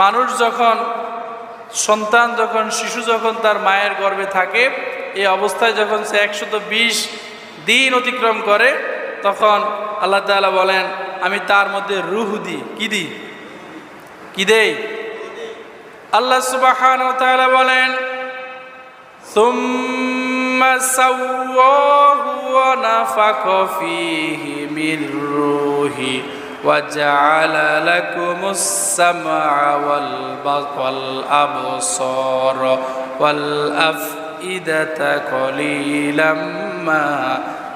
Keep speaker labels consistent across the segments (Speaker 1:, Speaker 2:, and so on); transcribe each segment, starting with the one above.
Speaker 1: মানুষ যখন সন্তান যখন শিশু যখন তার মায়ের গর্ভে থাকে, এই অবস্থায় যখন সে 120 দিন অতিক্রম করে, তখন আল্লাহ তাআলা বলেন আমি তার মধ্যে রূহ দিই। কি দেই? আল্লাহ সুবহানাহু ওয়া তাআলা বলেন সুম্মা সাওয়াহু ওয়া নাফাখা ফীহি মির রূহি ওয়া জাআলা লাকুমুস সামআ ওয়াল আবসার ওয়াল আফইদাতা কলিলাম মা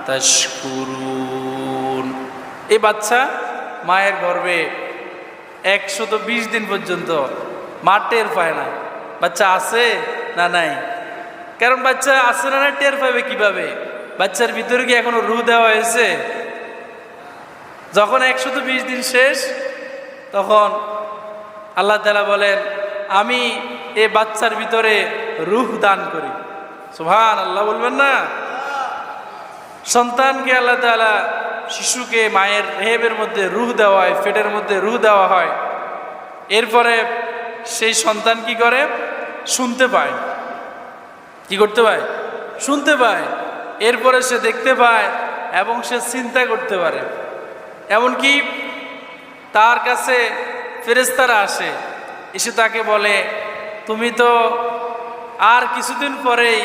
Speaker 1: তাশকুরুন। এই বাচ্চা মায়ের গর্ভে 120 দিন পর্যন্ত মা টের পায় না বাচ্চা আছে না নাই। কারণ বাচ্চা আছে না নাই টের পাবে কিভাবে? বাচ্চার ভিতরে কি এখনো রূহ দেওয়া হয়েছে? যখন 120 দিন শেষ, তখন আল্লাহ তাআলা বলেন আমি এই বাচ্চার ভিতরে রূহ দান করি। সুবহানাল্লাহ বলবেন না? সন্তানকে আল্লাহ তাআলা, শিশুকে মায়ের রেহেবের মধ্যে রূহ দেওয়া হয়, পেটের মধ্যে রূহ দেওয়া হয়। এরপরে সেই সন্তান কি করে? শুনতে পায়। কি করতে পায়? শুনতে পায়। এরপরে সে দেখতে পায় এবং সে চিন্তা করতে পারে। এমনকি তার কাছে ফেরেশতারা আসে, এসে তাকে বলে তুমি তো আর কিছুদিন পরেই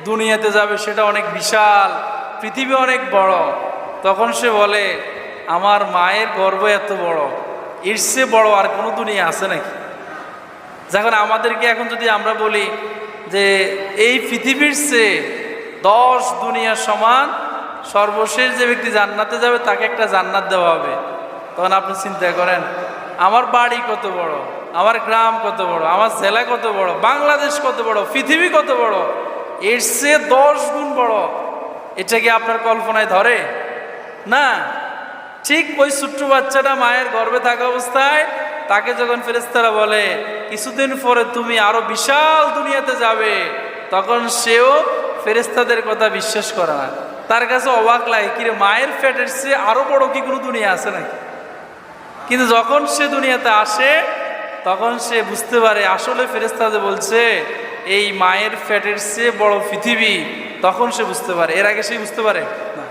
Speaker 1: দুনিয়াতে যাবে, সেটা অনেক বিশাল, পৃথিবী অনেক বড়। তখন সে বলে আমার মায়ের গর্ভ এত বড়, এর চেয়ে বড় আর কোনো দুনিয়া আছে নাকি? যখন আমাদেরকে এখন যদি আমরা বলি যে এই পৃথিবীর চেয়ে 10 দুনিয়া সমান, সর্বশেষ যে ব্যক্তি জান্নাতে যাবে তাকে একটা জান্নাত দেওয়া হবে, তখন আপনি চিন্তা করেন আমার বাড়ি কত বড়, আমার গ্রাম কত বড়, আমার জেলা কত বড়, বাংলাদেশ কত বড়, পৃথিবী কত বড়, এর চেয়ে 10 গুণ বড়। এটা কি আপনার কল্পনায় ধরে? না। ঠিক ওই ছোট্ট বাচ্চাটা মায়ের গর্ভে থাকা অবস্থায় তাকে যখন ফেরেশতারা বলে কিছুদিন পরে তুমি আরো বিশাল দুনিয়াতে যাবে, তখন সেও ফেরেশতাদের কথা বিশ্বাস করে না। তার কাছে অবাক লাগে, কিরে মায়ের পেটের চেয়ে আরো বড় কি কোনো দুনিয়া আছে নাকি? কিন্তু যখন সে দুনিয়াতে আসে, তখন সে বুঝতে পারে আসলে ফেরেশতাদের বলছে এই মায়ের পেটের চেয়ে বড় পৃথিবী। তখন সে বুঝতে পারে, এর আগে সে বুঝতে পারে না।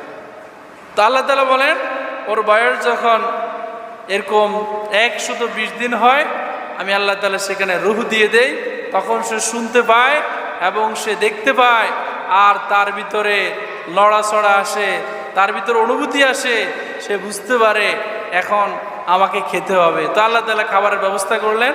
Speaker 1: তো আল্লাহ তাআলা বলেন ওর বয়স যখন এরকম 120 দিন হয়, আমি আল্লাহ তাআলা সেখানে রূহ দিয়ে দেই। তখন সে শুনতে পায় এবং সে দেখতে পায়, আর তার ভিতরে লড়াচড়া আসে, তার ভিতরে অনুভূতি আসে, সে বুঝতে পারে এখন আমাকে খেতে হবে। তো আল্লাহ তাআলা খাবারের ব্যবস্থা করলেন।